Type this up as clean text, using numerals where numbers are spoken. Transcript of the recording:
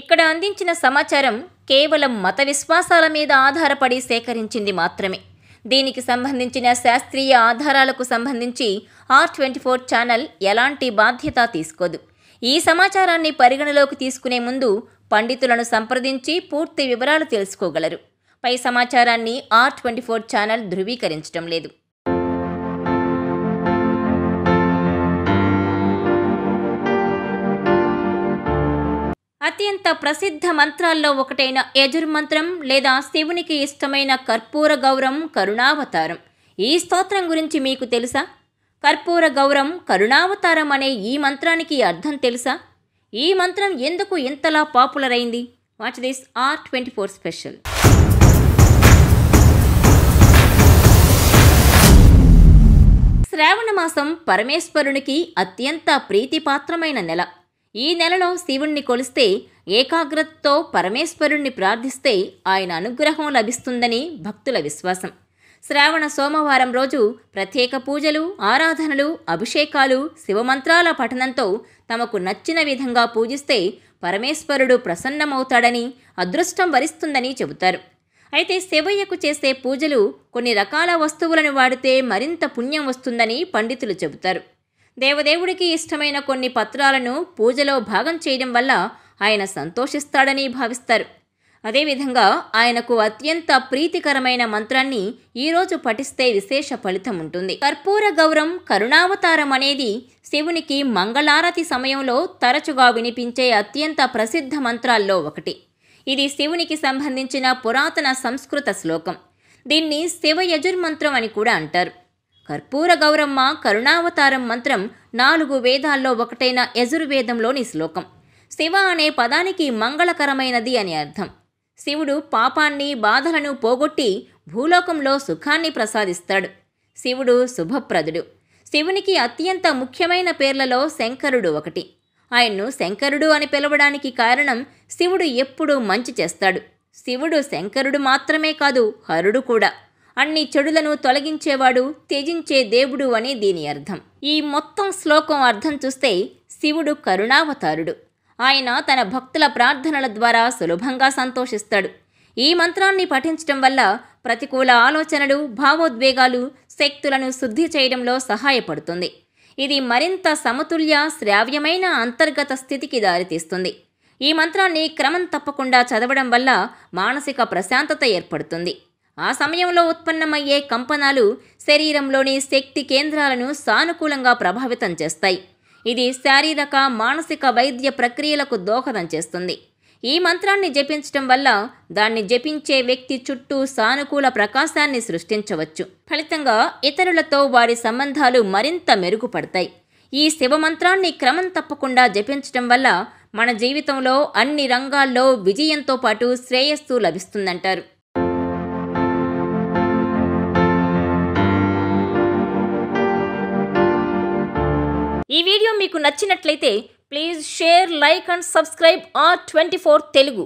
ఇక్కడ అందించిన సమాచారం కేవలం మత విశ్వాసాల మీద ఆధారపడి సేకరించింది మాత్రమే. దీనికి సంబంధించిన శాస్త్రీయ ఆధారాలకు సంబంధించి R24 ఛానల్ ఎలాంటి బాధ్యత తీసుకోదు. ఈ సమాచారాన్ని పరిగణలోకి తీసుకునే ముందు పండితులను సంప్రదించి పూర్తి వివరాలు తెలుసుకోగలరు. పై సమాచారాన్ని R24 ఛానల్ ధృవీకరించడం లేదు. అత్యంత ప్రసిద్ధ మంత్రాల్లో ఒకటైన యజుర్ మంత్రం లేదా శివునికి ఇష్టమైన కర్పూర గౌరం కరుణావతారం. ఈ స్తోత్రం గురించి మీకు తెలుసా? కర్పూర గౌరం కరుణావతారం అనే ఈ మంత్రానికి అర్థం తెలుసా? ఈ మంత్రం ఎందుకు ఇంతలా పాపులర్ అయింది? Watch this R24 special. శ్రావణ మాసం పరమేశ్వరునికి అత్యంత ప్రీతిపాత్రమైన నెల. ఈ నెలలో శివుణ్ణి కొలిస్తే, ఏకాగ్రతతో పరమేశ్వరుణ్ణి ప్రార్థిస్తే ఆయన అనుగ్రహం లభిస్తుందని భక్తుల విశ్వాసం. శ్రావణ సోమవారం రోజు ప్రత్యేక పూజలు, ఆరాధనలు, అభిషేకాలు, శివమంత్రాల పఠనంతో తమకు నచ్చిన విధంగా పూజిస్తే పరమేశ్వరుడు ప్రసన్నమవుతాడని, అదృష్టం వరిస్తుందని చెబుతారు. అయితే శివయ్యకు చేసే పూజలు కొన్ని రకాల వస్తువులను వాడితే మరింత పుణ్యం వస్తుందని పండితులు చెబుతారు. దేవదేవుడికి ఇష్టమైన కొన్ని పత్రాలను పూజలో భాగం చేయడం వల్ల ఆయన సంతోషిస్తాడని భావిస్తారు. అదేవిధంగా ఆయనకు అత్యంత ప్రీతికరమైన మంత్రాన్ని ఈరోజు పఠిస్తే విశేష ఫలితం ఉంటుంది. కర్పూర గౌరం కరుణావతారం అనేది శివునికి మంగళారతి సమయంలో తరచుగా వినిపించే అత్యంత ప్రసిద్ధ మంత్రాల్లో ఒకటి. ఇది శివునికి సంబంధించిన పురాతన సంస్కృత శ్లోకం. దీన్ని శివ యజుర్ మంత్రం అని కూడా అంటారు. కర్పూర గౌరమ్మ కరుణావతారం మంత్రం 4 వేదాల్లో ఒకటైన యజుర్వేదంలోని శ్లోకం. శివ అనే పదానికి మంగళకరమైనది అని అర్థం. శివుడు పాపాన్ని, బాధలను పోగొట్టి భూలోకంలో సుఖాన్ని ప్రసాదిస్తాడు. శివుడు శుభప్రదుడు. శివునికి అత్యంత ముఖ్యమైన పేర్లలో శంకరుడు ఒకటి. ఆయన్ను శంకరుడు అని పిలవడానికి కారణం శివుడు ఎప్పుడూ మంచి చేస్తాడు. శివుడు శంకరుడు మాత్రమే కాదు, హరుడు కూడా. అన్ని చెడులను తొలగించేవాడు, త్యజించే దేవుడు అని దీని అర్థం. ఈ మొత్తం శ్లోకం అర్థం చూస్తే శివుడు కరుణావతారుడు. ఆయన తన భక్తుల ప్రార్థనల ద్వారా సులభంగా సంతోషిస్తాడు. ఈ మంత్రాన్ని పఠించడం వల్ల ప్రతికూల ఆలోచనలు, భావోద్వేగాలు, శక్తులను శుద్ధి చేయడంలో సహాయపడుతుంది. ఇది మరింత సమతుల్య, శ్రావ్యమైన అంతర్గత స్థితికి దారితీస్తుంది. ఈ మంత్రాన్ని క్రమం తప్పకుండా చదవడం వల్ల మానసిక ప్రశాంతత ఏర్పడుతుంది. ఆ సమయంలో ఉత్పన్నమయ్యే కంపనాలు శరీరంలోని శక్తి కేంద్రాలను సానుకూలంగా ప్రభావితం చేస్తాయి. ఇది శారీరక, మానసిక వైద్య ప్రక్రియలకు దోహదం చేస్తుంది. ఈ మంత్రాన్ని జపించడం వల్ల దాన్ని జపించే వ్యక్తి చుట్టూ సానుకూల ప్రకాశాన్ని సృష్టించవచ్చు. ఫలితంగా ఇతరులతో వారి సంబంధాలు మరింత మెరుగుపడతాయి. ఈ శివమంత్రాన్ని క్రమం తప్పకుండా జపించడం వల్ల మన జీవితంలో అన్ని రంగాల్లో విజయంతో పాటు శ్రేయస్సు లభిస్తుందంటారు. ఈ వీడియో మీకు నచ్చినట్లయితే please share, like and subscribe R24 Telugu.